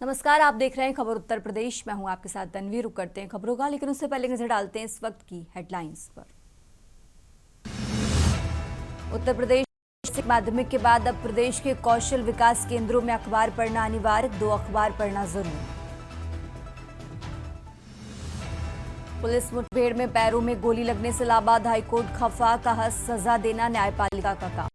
नमस्कार, आप देख रहे हैं खबर उत्तर प्रदेश। मैं हूं आपके साथ तन्वी। रुक करते हैं खबरों का, लेकिन उससे पहले नजर डालते हैं इस वक्त की हेडलाइंस पर। उत्तर प्रदेश माध्यमिक के बाद अब प्रदेश के कौशल विकास केंद्रों में अखबार पढ़ना अनिवार्य, 2 अखबार पढ़ना जरूरी। पुलिस मुठभेड़ में पैरों में गोली लगने से इलाहाबाद हाईकोर्ट खफा, कहा सजा देना न्यायपालिका का काम।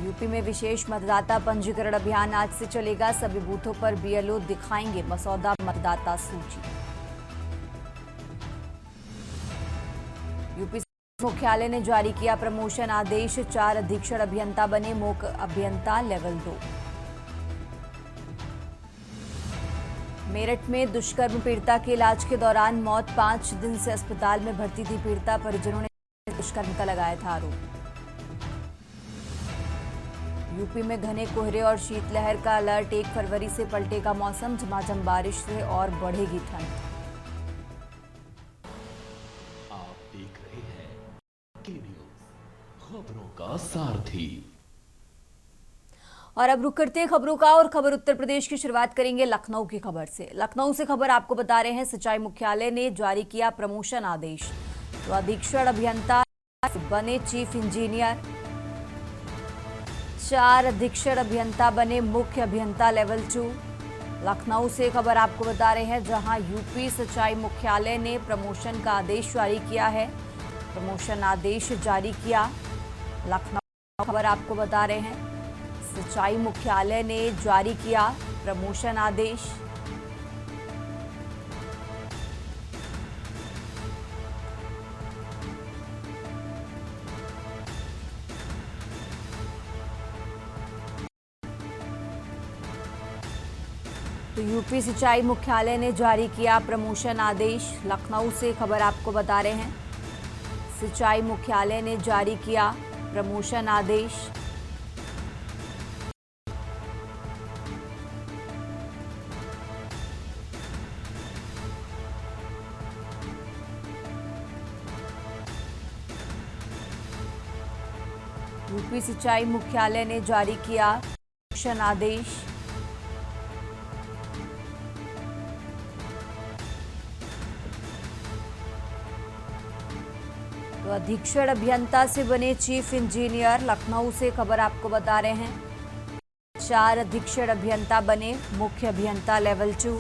यूपी में विशेष मतदाता पंजीकरण अभियान आज से चलेगा। सभी बूथों पर बीएलओ दिखाएंगे मसौदा मतदाता सूची। यूपी मुख्यालय ने जारी किया प्रमोशन आदेश, 4 अधीक्षण अभियंता बने मुख्य अभियंता लेवल 2। मेरठ में दुष्कर्म पीड़िता के इलाज के दौरान मौत, 5 दिन से अस्पताल में भर्ती थी पीड़िता, परिजनों ने दुष्कर्म का लगाया था आरोप। यूपी में घने कोहरे और शीतलहर का अलर्ट, 1 फरवरी से पलटेगा मौसम, झमाझम बारिश से और बढ़ेगी ठंड। आप देख रहे हैं के न्यूज़, खबरों का सारथी। और अब रुक करते हैं खबरों का, और खबर उत्तर प्रदेश की शुरुआत करेंगे लखनऊ की खबर से। लखनऊ से खबर आपको बता रहे हैं, सिंचाई मुख्यालय ने जारी किया प्रमोशन आदेश, तो अधीक्षण अभियंता बने चीफ इंजीनियर, 4 अधीक्षण अभियंता बने मुख्य अभियंता लेवल 2। लखनऊ से खबर आपको बता रहे हैं, जहां यूपी सिंचाई मुख्यालय ने प्रमोशन का आदेश जारी किया है। प्रमोशन आदेश जारी किया लखनऊ, खबर आपको बता रहे हैं, सिंचाई मुख्यालय ने जारी किया प्रमोशन आदेश। तो यूपी सिंचाई मुख्यालय ने जारी किया प्रमोशन आदेश। लखनऊ से खबर आपको बता रहे हैं, सिंचाई मुख्यालय ने जारी किया प्रमोशन आदेश। यूपी सिंचाई मुख्यालय ने जारी किया प्रमोशन आदेश। तो अधीक्षण अभियंता से बने चीफ इंजीनियर। लखनऊ से खबर आपको बता रहे हैं, 4 अधीक्षण अभियंता बने मुख्य अभियंता लेवल 2।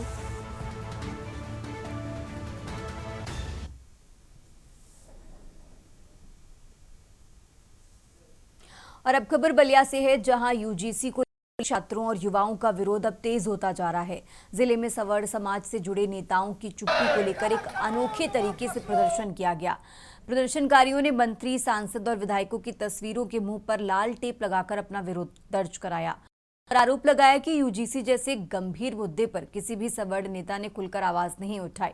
और अब खबर बलिया से है, जहां यूजीसी को छात्रों और युवाओं का विरोध अब तेज होता जा रहा है। जिले में सवर्ण समाज से जुड़े नेताओं की चुप्पी को लेकर एक अनोखे तरीके से प्रदर्शन किया गया। प्रदर्शनकारियों ने मंत्री, सांसद और विधायकों की तस्वीरों के मुंह पर लाल टेप लगाकर अपना विरोध दर्ज कराया और आरोप लगाया कि यूजीसी जैसे गंभीर मुद्दे पर किसी भी सवर्ण नेता ने खुलकर आवाज नहीं उठाई।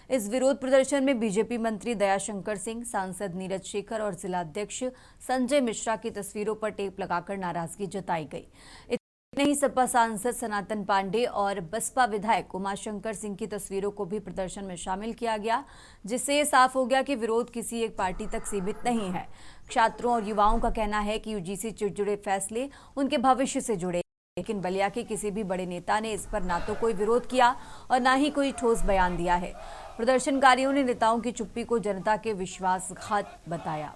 इस विरोध प्रदर्शन में बीजेपी मंत्री दयाशंकर सिंह, सांसद नीरज शेखर और जिलाध्यक्ष संजय मिश्रा की तस्वीरों पर टेप लगाकर नाराजगी जताई गई। नहीं, सपा सांसद सनातन पांडे और बसपा विधायक उमाशंकर सिंह की तस्वीरों को भी प्रदर्शन में शामिल किया गया, जिससे ये साफ हो गया कि विरोध किसी एक पार्टी तक सीमित नहीं है। छात्रों और युवाओं का कहना है कि यूजीसी से जुड़े फैसले उनके भविष्य से जुड़े, लेकिन बलिया के किसी भी बड़े नेता ने इस पर ना तो कोई विरोध किया और ना ही कोई ठोस बयान दिया है। प्रदर्शनकारियों ने नेताओं की चुप्पी को जनता के विश्वासघात बताया।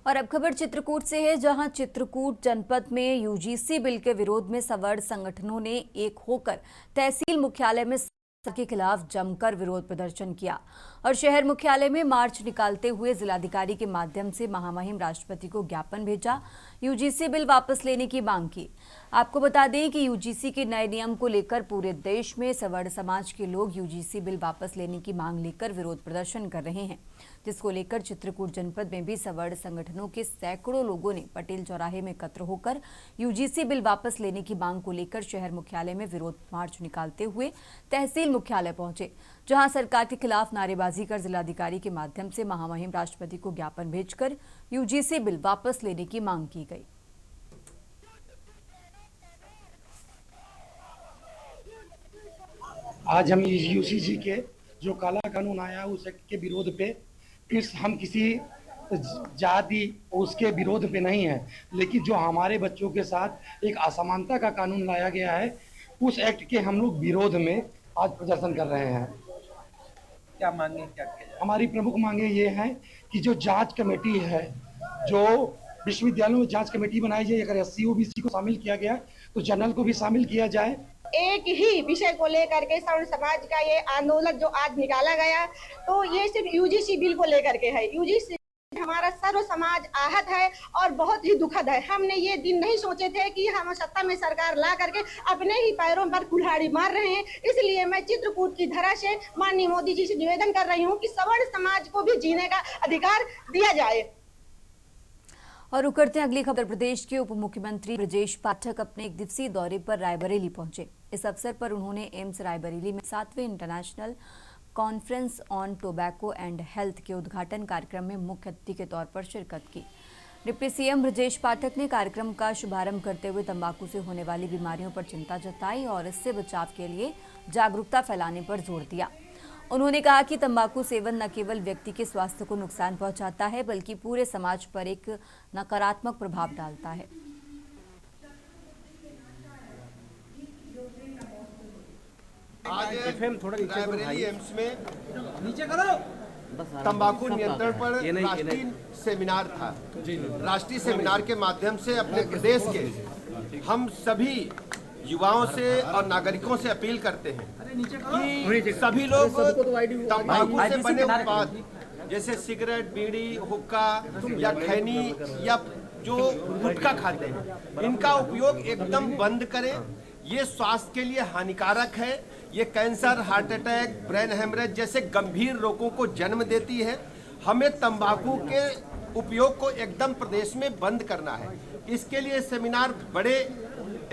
और अब खबर चित्रकूट से है, जहां चित्रकूट जनपद में यूजीसी बिल के विरोध में सवर्ण संगठनों ने एक होकर तहसील मुख्यालय में सरकार के खिलाफ जमकर विरोध प्रदर्शन किया और शहर मुख्यालय में मार्च निकालते हुए जिलाधिकारी के माध्यम से महामहिम राष्ट्रपति को ज्ञापन भेजा। यूजीसी बिल वापस लेने की मांग की। आपको बता दें कि यूजीसी के नए नियम को लेकर पूरे देश में सवर्ण समाज के लोग यूजीसी बिल वापस लेने की मांग लेकर विरोध प्रदर्शन कर रहे हैं, जिसको लेकर चित्रकूट जनपद में भी सवर्ण संगठनों के सैकड़ों लोगों ने पटेल चौराहे में एकत्र होकर यूजीसी बिल वापस लेने की मांग को लेकर शहर मुख्यालय में विरोध मार्च निकालते हुए तहसील मुख्यालय पहुंचे, जहां सरकार के खिलाफ नारेबाजी कर जिलाधिकारी के माध्यम से महामहिम राष्ट्रपति को ज्ञापन भेजकर यूजीसी बिल वापस लेने की मांग की गई। आज हम यूसीसी के जो काला कानून आया उस एक्ट के विरोध पे, हम किसी जाति उसके विरोध पे नहीं है, लेकिन जो हमारे बच्चों के साथ एक असमानता का कानून लाया गया है उस एक्ट के हम लोग विरोध में आज प्रदर्शन कर रहे हैं। क्या मांगे, क्या किया जाए? हमारी प्रमुख मांगे ये हैं कि जो जांच कमेटी है, जो विश्वविद्यालयों में जांच कमेटी बनाई जाए, अगर एससी ओबीसी को शामिल किया गया तो जनरल को भी शामिल किया जाए। एक ही विषय को लेकर के सवर्ण समाज का ये आंदोलन जो आज निकाला गया, तो ये सिर्फ यूजीसी बिल को लेकर के है। यूजीसी हमारा सर्व समाज आहत है और बहुत ही दुखद है। हमने ये दिन नहीं सोचे थे कि हम सत्ता में सरकार ला करके अपने ही पैरों पर कुल्हाड़ी मार रहे हैं। इसलिए मैं चित्रकूट की धरा से माननीय मोदी जी से निवेदन कर रही हूँ कि सवर्ण समाज को भी जीने का अधिकार दिया जाए। और रुक करते हैं अगली खबर। प्रदेश के उप मुख्यमंत्री ब्रजेश पाठक अपने एक दिवसीय दौरे पर रायबरेली पहुंचे। इस अवसर पर उन्होंने एम्स रायबरेली में 7वें international conference on tobacco and health के उद्घाटन कार्यक्रम में मुख्य अतिथि के तौर पर शिरकत की। डिप्टी सीएम ब्रजेश पाठक ने कार्यक्रम का शुभारंभ करते हुए तंबाकू से होने वाली बीमारियों पर चिंता जताई और इससे बचाव के लिए जागरूकता फैलाने पर जोर दिया। उन्होंने कहा कि तंबाकू सेवन न केवल व्यक्ति के स्वास्थ्य को नुकसान पहुंचाता है, बल्कि पूरे समाज पर एक नकारात्मक प्रभाव डालता है। आज रायबरेली एम्स में तंबाकू नियंत्रण पर राष्ट्रीय सेमिनार था। राष्ट्रीय सेमिनार के माध्यम से अपने प्रदेश के हम सभी युवाओं से और नागरिकों से अपील करते हैं कि सभी लोग तंबाकू से बने उत्पाद जैसे सिगरेट, बीड़ी, हुक्का या खैनी या जो गुटखा खाते हैं, इनका उपयोग एकदम बंद करें। ये स्वास्थ्य के लिए हानिकारक है। ये cancer, heart attack, brain haemorrhage जैसे गंभीर रोगों को जन्म देती है। हमें तंबाकू के उपयोग को एकदम प्रदेश में बंद करना है। इसके लिए सेमिनार बड़े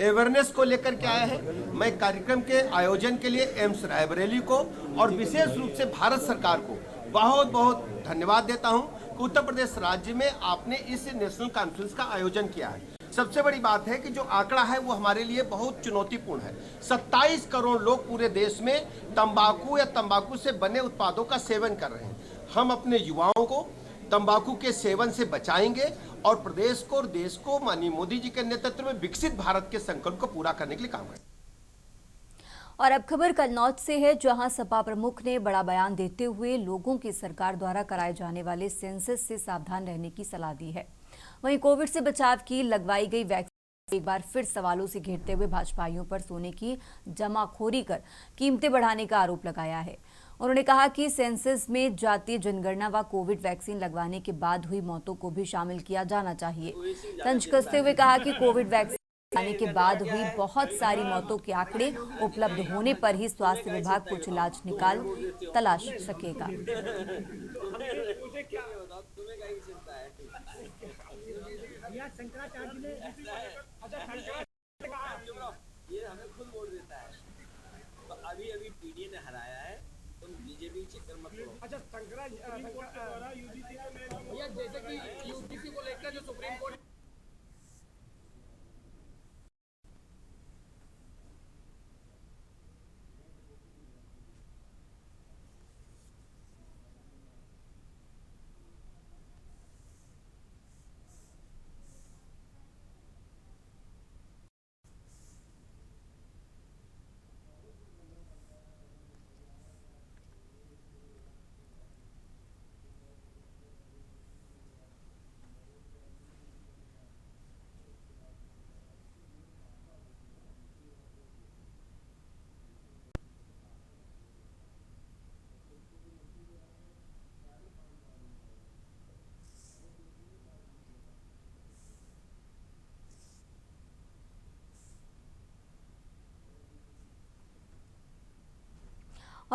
अवेयरनेस को लेकर के आया है। मैं कार्यक्रम के आयोजन के लिए एम्स रायबरेली को और विशेष रूप से भारत सरकार को बहुत बहुत धन्यवाद देता हूं कि उत्तर प्रदेश राज्य में आपने इस नेशनल कॉन्फ्रेंस का आयोजन किया है। सबसे बड़ी बात है कि जो आंकड़ा है वो हमारे लिए बहुत चुनौतीपूर्ण है। 27 करोड़ लोग पूरे देश में तंबाकू या तंबाकू से बने उत्पादों का सेवन कर रहे हैं। हम अपने युवाओं को तंबाकू के सेवन से बचाएंगे और प्रदेश को और देश को माननीय मोदी जी के नेतृत्व में विकसित भारत के संकल्प को पूरा करने के लिए काम करें। और अब खबर कन्नौज से है, जहां सपा प्रमुख ने बड़ा बयान देते हुए लोगों की सरकार द्वारा कराए जाने वाले सेंसस से सावधान रहने की सलाह दी है। वहीं कोविड से बचाव की लगवाई गई वैक्सीन एक बार फिर सवालों से घेरते हुए भाजपाइयों पर सोने की जमाखोरी कर कीमतें बढ़ाने का आरोप लगाया है। उन्होंने कहा कि सेंसस में जातीय जनगणना व कोविड वैक्सीन लगवाने के बाद हुई मौतों को भी शामिल किया जाना चाहिए। तंज कसते हुए कहा कि कोविड वैक्सीन आने के बाद हुई बहुत सारी मौतों के आंकड़े उपलब्ध होने पर ही स्वास्थ्य विभाग कुछ इलाज निकाल तलाश सकेगा। ये हमें खुद वोट देता है। तो अभी पीडीए ने हराया है, तुम बीजेपी चक्कर मत लो। अच्छा जैसे कि यूजीसी को लेकर जो सुप्रीम कोर्ट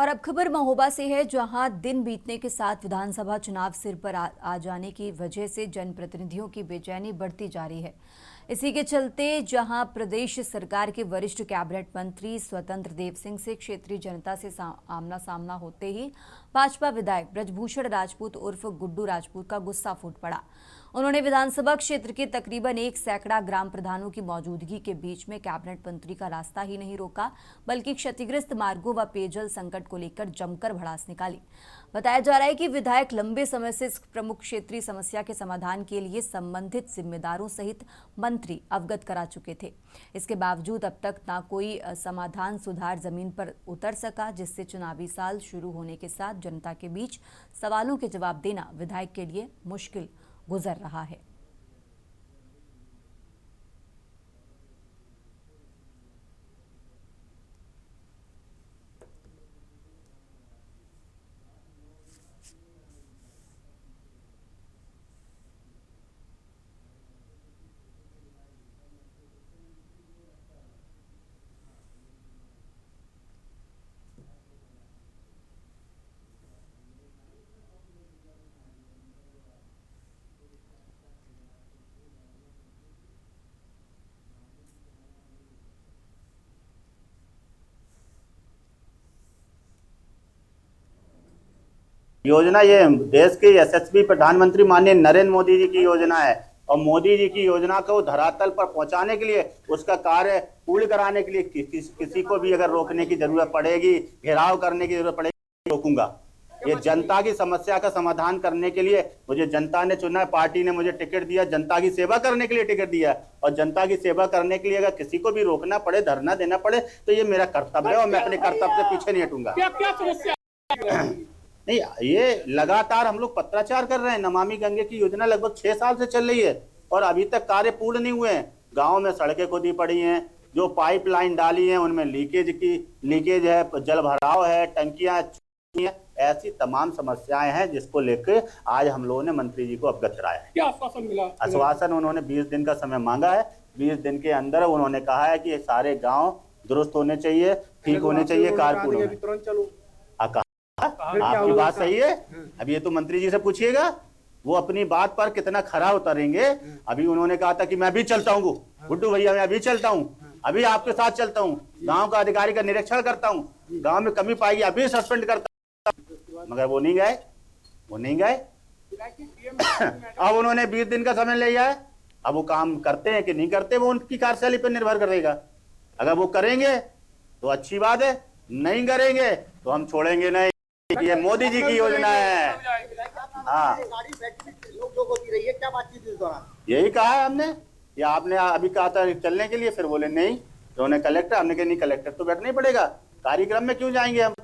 और अब खबर महोबा से है, जहां दिन बीतने के साथ विधानसभा चुनाव सिर पर आ जाने की वजह से जनप्रतिनिधियों की बेचैनी बढ़ती जा रही है। इसी के चलते जहां प्रदेश सरकार के वरिष्ठ कैबिनेट मंत्री स्वतंत्र देव सिंह से क्षेत्रीय जनता से आमना सामना होते ही भाजपा विधायक ब्रजभूषण राजपूत उर्फ गुड्डू राजपूत का गुस्सा फूट पड़ा। उन्होंने विधानसभा क्षेत्र के तकरीबन 1 सैकड़ा ग्राम प्रधानों की मौजूदगी के बीच में कैबिनेट मंत्री का रास्ता ही नहीं रोका, बल्कि क्षतिग्रस्त मार्गों व पेयजल संकट को लेकर जमकर भड़ास निकाली। बताया जा रहा है कि विधायक लंबे समय से इस प्रमुख क्षेत्रीय समस्या के समाधान के लिए संबंधित जिम्मेदारों सहित मंत्री अवगत करा चुके थे। इसके बावजूद अब तक ना कोई समाधान सुधार जमीन पर उतर सका, जिससे चुनावी साल शुरू होने के साथ जनता के बीच सवालों के जवाब देना विधायक के लिए मुश्किल गुजर रहा है। योजना ये देश के यशस्वी प्रधानमंत्री माननीय नरेंद्र मोदी जी की योजना है और मोदी जी की योजना को धरातल पर पहुंचाने के लिए, उसका कार्य पूर्ण कराने के लिए किसी को भी अगर रोकने की जरूरत पड़ेगी, घेराव करने की जरूरत पड़ेगी, रोकूंगा। ये जनता की समस्या का समाधान करने के लिए मुझे जनता ने चुना है, पार्टी ने मुझे टिकट दिया, जनता की सेवा करने के लिए टिकट दिया और जनता की सेवा करने के लिए अगर किसी को भी रोकना पड़े, धरना देना पड़े तो ये मेरा कर्तव्य है और मैं अपने कर्तव्य से पीछे नहीं हटूंगा। नहीं, ये लगातार हम लोग पत्राचार कर रहे हैं। नमामि गंगे की योजना लगभग 6 साल से चल रही है और अभी तक कार्य पूर्ण नहीं हुए हैं। गांव में सड़कें खोदी पड़ी हैं, जो पाइपलाइन डाली हैं उनमें लीकेज है, जल भराव है, टंकियां हैं, ऐसी तमाम समस्याएं हैं जिसको लेकर आज हम लोगों ने मंत्री जी को अवगत कराया है। क्या आश्वासन मिला? आश्वासन उन्होंने 20 दिन का समय मांगा है। 20 दिन के अंदर उन्होंने कहा है कि सारे गाँव दुरुस्त होने चाहिए, ठीक होने चाहिए, कार्य पूर्ण होने। आपकी बात सही है। अभी ये तो मंत्री जी से पूछिएगा, वो अपनी बात पर कितना खरा उतरेंगे। अभी उन्होंने कहा था कि मैं भी चलता हूँ गुड्डू भैया, मैं अभी चलता हूँ, अभी आपके साथ चलता हूँ, गांव का अधिकारी का निरीक्षण करता हूँ, गांव में कमी पाएगी अभी सस्पेंड करता हूँ, मगर वो नहीं गए। अब उन्होंने 20 दिन का समय लिया है। अब वो काम करते हैं कि नहीं करते, वो उनकी कार्यशैली पर निर्भर करेगा। अगर वो करेंगे तो अच्छी बात है, नहीं करेंगे तो हम छोड़ेंगे नहीं। ये मोदी जी की योजना है। हाँ, यही कहा है हमने। या आपने अभी कहा था चलने के लिए, फिर बोले नहीं, तो उन्होंने कलेक्टर, हमने कहा नहीं कलेक्टर तो बैठना ही पड़ेगा, कार्यक्रम में क्यों जाएंगे हम?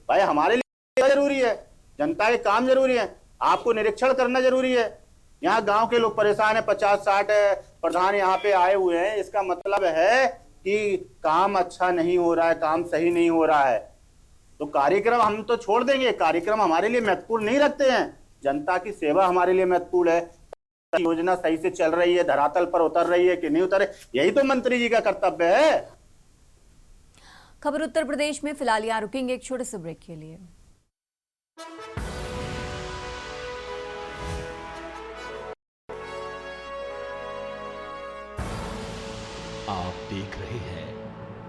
भाई हमारे लिए जरूरी है, जनता के काम जरूरी है, आपको निरीक्षण करना जरूरी है। यहाँ गांव के लोग परेशान है, 50-60 प्रधान यहाँ पे आए हुए हैं, इसका मतलब है कि काम अच्छा नहीं हो रहा है, काम सही नहीं हो रहा है। तो कार्यक्रम हम तो छोड़ देंगे, कार्यक्रम हमारे लिए महत्वपूर्ण नहीं रखते हैं। जनता की सेवा हमारे लिए महत्वपूर्ण है। योजना सही से चल रही है, धरातल पर उतर रही है कि नहीं उतर, यही तो मंत्री जी का कर्तव्य है। खबर उत्तर प्रदेश में। फिलहाल यहाँ रुकेंगे एक छोटे से ब्रेक के लिए। आप देख रहे हैं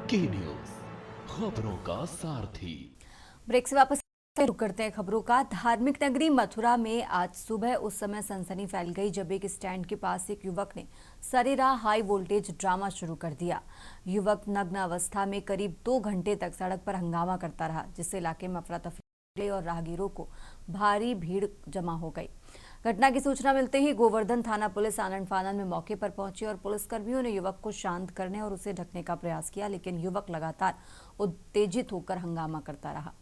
के न्यूज, खबरों का सारथी। ब्रेक से वापस रुक करते हैं खबरों का। धार्मिक नगरी मथुरा में आज सुबह उस समय सनसनी फैल गई जब एक स्टैंड के पास एक युवक ने सरेराह हाई वोल्टेज ड्रामा शुरू कर दिया। युवक नग्न अवस्था में करीब 2 घंटे तक सड़क पर हंगामा करता रहा, जिससे इलाके में अफरा तफरी और राहगीरों को भारी भीड़ जमा हो गई। घटना की सूचना मिलते ही गोवर्धन थाना पुलिस आनन फानन में मौके पर पहुंची और पुलिसकर्मियों ने युवक को शांत करने और उसे ढकने का प्रयास किया, लेकिन युवक लगातार उत्तेजित होकर हंगामा करता रहा।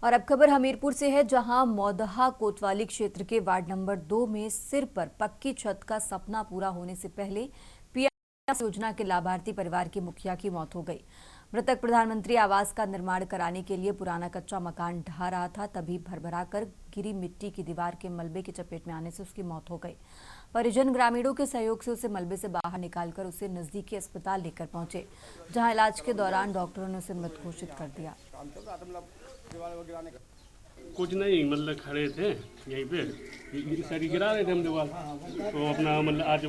और अब खबर हमीरपुर से है, जहां मौदहा कोतवाली क्षेत्र के वार्ड नंबर 2 में सिर पर पक्की छत का सपना पूरा होने से पहले पीएम योजना के लाभार्थी परिवार के मुखिया की मौत हो गई। मृतक प्रधानमंत्री आवास का निर्माण कराने के लिए पुराना कच्चा मकान ढहा रहा था, तभी भरभरा कर गिरी मिट्टी की दीवार के मलबे की चपेट में आने से उसकी मौत हो गई। परिजन ग्रामीणों के सहयोग से उसे मलबे से बाहर निकालकर उसे नजदीकी अस्पताल लेकर पहुंचे, जहां इलाज के दौरान डॉक्टरों ने उसे मृत घोषित कर दिया। कुछ नहीं, मतलब खड़े थे यहीं पे, सारी गिरा रहे थे हम दीवार, तो अपना मतलब आज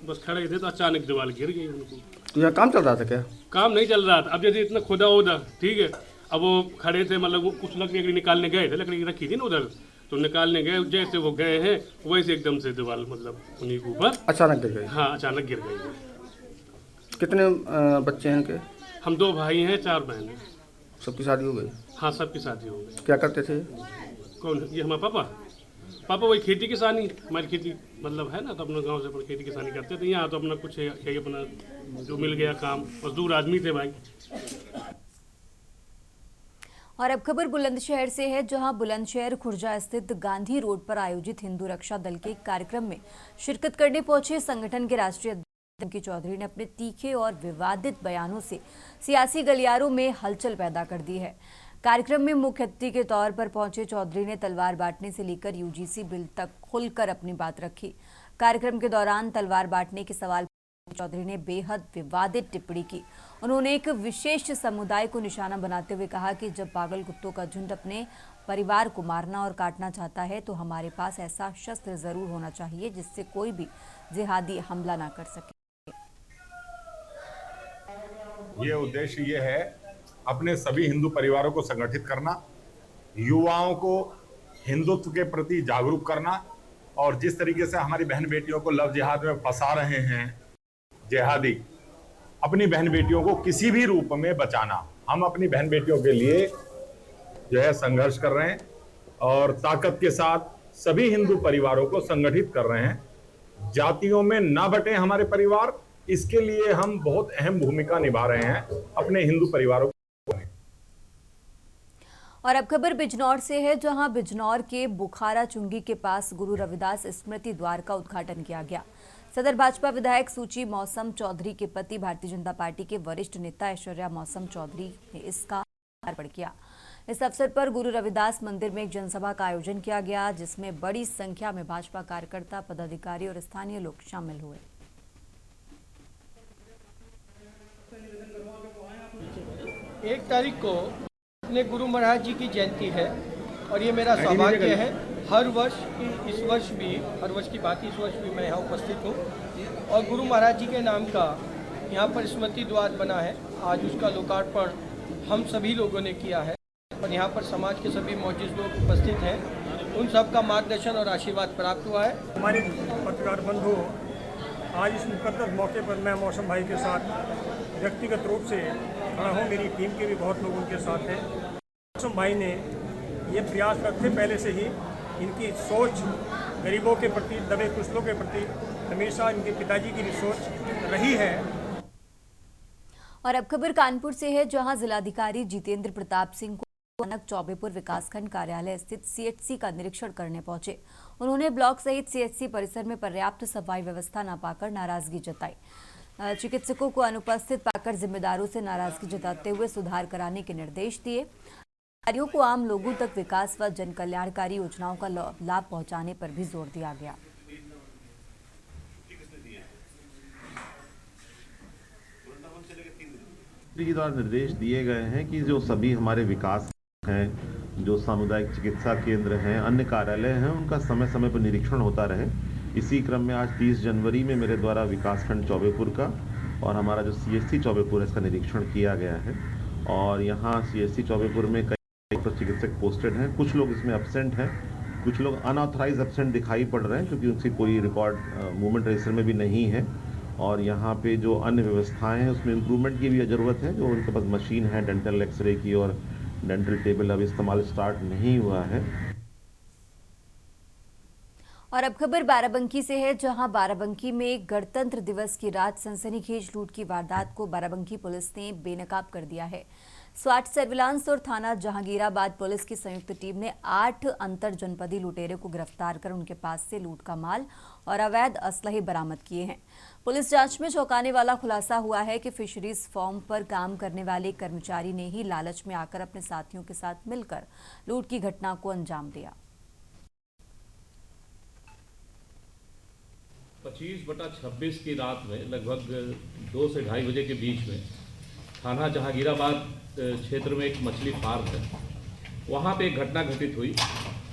बस खड़े थे तो अचानक दीवार गिर गई उनको। तो यहाँ काम चल रहा था क्या? काम नहीं चल रहा था, अब जैसे इतना खुदा उधर, ठीक है, अब वो खड़े थे, मतलब वो कुछ लकड़ी निकालने गए थे, लकड़ी रखी थी ना उधर, तो निकालने गए, जैसे वो गए हैं वैसे एकदम से दीवार मतलब उन्हीं के ऊपर अचानक गिर गई? हाँ, अचानक गिर गई। कितने बच्चे हैं इनके? हम 2 भाई हैं, 4 बहन हैं। सबकी शादी हो गई? हाँ, सबकी शादी हो गई। क्या करते थे? कौन? ये हमारे पापा वही खेती किसानी, हमारी खेती मतलब है ना, तो अपना गांव से अपना खेती किसानी करते थे। यहाँ तो अपना कुछ है अपना जो मिल गया काम, मजदूर आदमी थे भाई। और अब खबर बुलंदशहर से है, जहां बुलंदशहर खुर्जा स्थित गांधी रोड पर आयोजित हिंदू रक्षा दल के कार्यक्रम में शिरकत करने पहुंचे संगठन के राष्ट्रीय अध्यक्ष चौधरी ने अपने तीखे और विवादित बयानों से सियासी गलियारों में हलचल पैदा कर दी है। कार्यक्रम में मुख्य अतिथि के तौर पर पहुंचे चौधरी ने तलवार बांटने से लेकर यूजीसी बिल तक खुलकर अपनी बात रखी। कार्यक्रम के दौरान तलवार बांटने के सवाल पर चौधरी ने बेहद विवादित टिप्पणी की। उन्होंने एक विशेष समुदाय को निशाना बनाते हुए कहा कि जब पागल कुत्तों का झुंड अपने परिवार को मारना और काटना चाहता है तो हमारे पास ऐसा शस्त्र जरूर होना चाहिए जिससे कोई भी जिहादी हमला ना कर सके। ये उद्देश्य ये है अपने सभी हिंदू परिवारों को संगठित करना, युवाओं को हिंदुत्व के प्रति जागरूक करना, और जिस तरीके से हमारी बहन बेटियों को लव जिहाद में फंसा रहे हैं जिहादी, अपनी बहन बेटियों को किसी भी रूप में बचाना। हम अपनी बहन बेटियों के लिए जो है संघर्ष कर रहे हैं और ताकत के साथ सभी हिंदू परिवारों को संगठित कर रहे हैं। जातियों में ना बटे हमारे परिवार, इसके लिए हम बहुत अहम भूमिका निभा रहे हैं अपने हिंदू परिवारों को। और अब खबर बिजनौर से है, जहां बिजनौर के बुखारा चुंगी के पास गुरु रविदास स्मृति द्वार का उद्घाटन किया गया। सदर भाजपा विधायक सूची मौसम चौधरी के पति भारतीय जनता पार्टी के वरिष्ठ नेता ऐश्वर्या मौसम चौधरी ने इसका लोकार्पण किया। इस अवसर पर गुरु रविदास मंदिर में एक जनसभा का आयोजन किया गया, जिसमें बड़ी संख्या में भाजपा कार्यकर्ता, पदाधिकारी और स्थानीय लोग शामिल हुए। 1 तारीख को अपने गुरु महाराज जी की जयंती है और ये मेरा सौभाग्य है हर वर्ष इस वर्ष भी, हर वर्ष की बात इस वर्ष भी मैं यहाँ उपस्थित हूँ और गुरु महाराज जी के नाम का यहाँ पर स्मृति द्वार बना है। आज उसका लोकार्पण हम सभी लोगों ने किया है और यहाँ पर समाज के सभी मौजूद लोग उपस्थित हैं, उन सब का मार्गदर्शन और आशीर्वाद प्राप्त हुआ है। हमारे पत्रकार बंधु, आज इस मुकद्दस मौके पर मैं मौसम भाई के साथ व्यक्तिगत रूप से खड़ा हूँ, मेरी टीम के भी बहुत लोग उनके साथ हैं। मौसम भाई ने ये प्रयास रखे पहले से ही, इनकी सोच गरीबों के प्रति, दबे कुचलों के प्रति हमेशा इनके पिताजी की भी सोच रही है। और अब खबर कानपुर से है, जहां जिलाधिकारी जितेंद्र प्रताप सिंह को अचानक चौबेपुर विकासखंड कार्यालय स्थित सीएचसी का निरीक्षण करने पहुंचे। उन्होंने ब्लॉक सहित सीएचसी परिसर में पर्याप्त सफाई व्यवस्था न पाकर नाराजगी जताई। चिकित्सकों को अनुपस्थित पाकर जिम्मेदारों से नाराजगी जताते हुए सुधार कराने के निर्देश दिए। अधिकारियों को आम लोगों तक विकास व जन कल्याणकारी योजनाओं का लाभ पहुंचाने पर भी जोर दिया गया। के द्वारा निर्देश दिए गए हैं कि जो सभी हमारे विकास हैं, जो सामुदायिक चिकित्सा केंद्र हैं, अन्य कार्यालय हैं, उनका समय समय पर निरीक्षण होता रहे। इसी क्रम में आज 30 जनवरी में मेरे द्वारा विकासखंड चौबेपुर का और हमारा जो सीएचसी चौबेपुर है, इसका निरीक्षण किया गया है। और यहाँ सीएचसी चौबेपुर में कई चिकित्सक पोस्टेड हैं, कुछ लोग इसमें एब्सेंट हैं, कुछ लोग अनऑथराइज एब्सेंट दिखाई पड़ रहे हैं क्योंकि उनकी कोई रिकॉर्ड मूवमेंट रजिस्टर में भी नहीं है। और यहाँ पे जो अन्य व्यवस्थाएं हैं उसमें इम्प्रूवमेंट की भी ज़रूरत है। जो उनके पास मशीन है डेंटल एक्सरे की और डेंटल टेबल अब इस्तेमाल स्टार्ट नहीं हुआ है। और अब खबर बाराबंकी से है, जहां बाराबंकी में गणतंत्र दिवस की रात सनसनीखेज लूट की वारदात को बाराबंकी पुलिस ने बेनकाब कर दिया है। स्वाट सर्विलांस और थाना जहांगीराबाद पुलिस की संयुक्त टीम ने 8 अंतर जनपदी लुटेरों को गिरफ्तार कर उनके पास से लूट का माल और अवैध असलहे बरामद किए हैं। पुलिस जांच में चौंकाने वाला खुलासा हुआ है कि फिशरीज फार्म पर काम करने वाले कर्मचारी ने ही लालच में आकर अपने साथियों के साथ मिलकर लूट की घटना को अंजाम दिया। 25/26 की रात में लगभग 2 से 2:30 बजे के बीच में थाना जहांगीराबाद क्षेत्र में एक मछली फार्म है, वहाँ पे एक घटना घटित हुई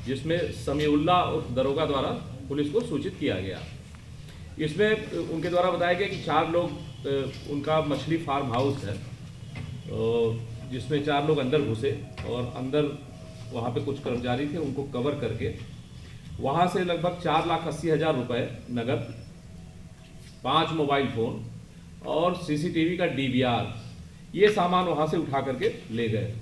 जिसमें समीउल्लाह और दरोगा द्वारा पुलिस को सूचित किया गया। इसमें उनके द्वारा बताया गया कि 4 लोग उनका मछली फार्म हाउस है, जिसमें 4 लोग अंदर घुसे और अंदर वहाँ पे कुछ कर्मचारी थे, उनको कवर करके वहाँ से लगभग 4,80,000 रुपये नगद, 5 मोबाइल फ़ोन और CCTV का DVR, ये सामान वहाँ से उठा करके ले गए।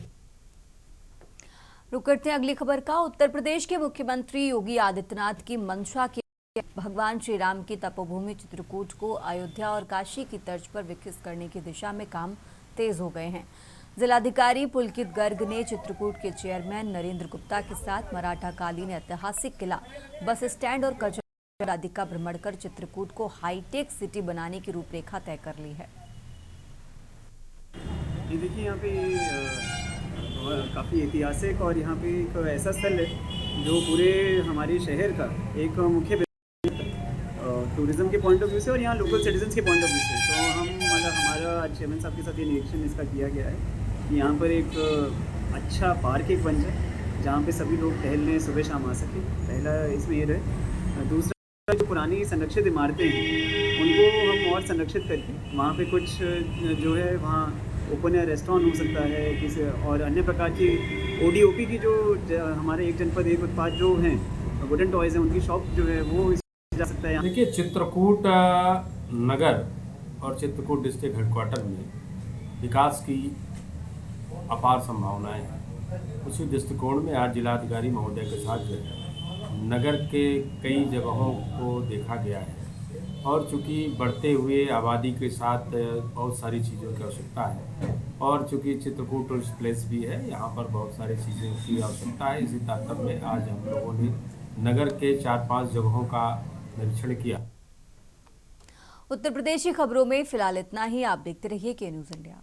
रुक करते हैं अगली खबर का। उत्तर प्रदेश के मुख्यमंत्री योगी आदित्यनाथ की मंशा के भगवान श्री राम की तपोभूमि चित्रकूट को अयोध्या और काशी की तर्ज पर विकसित करने की दिशा में काम तेज हो गए हैं। जिलाधिकारी पुलकित गर्ग ने चित्रकूट के चेयरमैन नरेंद्र गुप्ता के साथ मराठा कालीन ऐतिहासिक किला, बस स्टैंड और कचरा आदि का भ्रमण कर चित्रकूट को हाईटेक सिटी बनाने की रूपरेखा तय कर ली है। ये देखिए, यहाँ पे काफ़ी ऐतिहासिक और यहाँ पे एक ऐसा स्थल है जो पूरे हमारे शहर का एक मुख्य टूरिज्म के पॉइंट ऑफ व्यू से और यहाँ लोकल सिटीजन्स के पॉइंट ऑफ व्यू से। तो हम हमारा चेयरमैन साहब के साथ ये निरीक्षण इसका किया गया है कि यहाँ पर एक अच्छा पार्क एक बन जाए जहाँ पे सभी लोग टहलने सुबह शाम आ सकें। पहला इसमें ये रहे। दूसरा, जो पुरानी संरक्षित इमारतें हैं उनको हम और संरक्षित करके वहाँ पे कुछ जो है वहाँ ओपन एयर रेस्टोरेंट हो सकता है, किसी और अन्य प्रकार की ODOP की जो हमारे एक जनपद एक उत्पाद जो हैं वुडन टॉयज़ हैं, उनकी शॉप जो है वो जा सकता है। देखिए, चित्रकूट नगर और चित्रकूट डिस्ट्रिक्ट हेडक्वार्टर में विकास की अपार संभावनाएं हैं। उसी दृष्टिकोण में आज जिलाधिकारी महोदय के साथ जो है नगर के कई जगहों को देखा गया है और चूँकि बढ़ते हुए आबादी के साथ बहुत सारी चीज़ों की आवश्यकता है और चूँकि चित्रकूट टूरिस्ट प्लेस भी है, यहाँ पर बहुत सारी चीज़ों की आवश्यकता है। इसी तात्पर्य में आज हम लोगों ने नगर के 4-5 जगहों का निरीक्षण किया। उत्तर प्रदेश की खबरों में फिलहाल इतना ही। आप देखते रहिए के न्यूज़ इंडिया।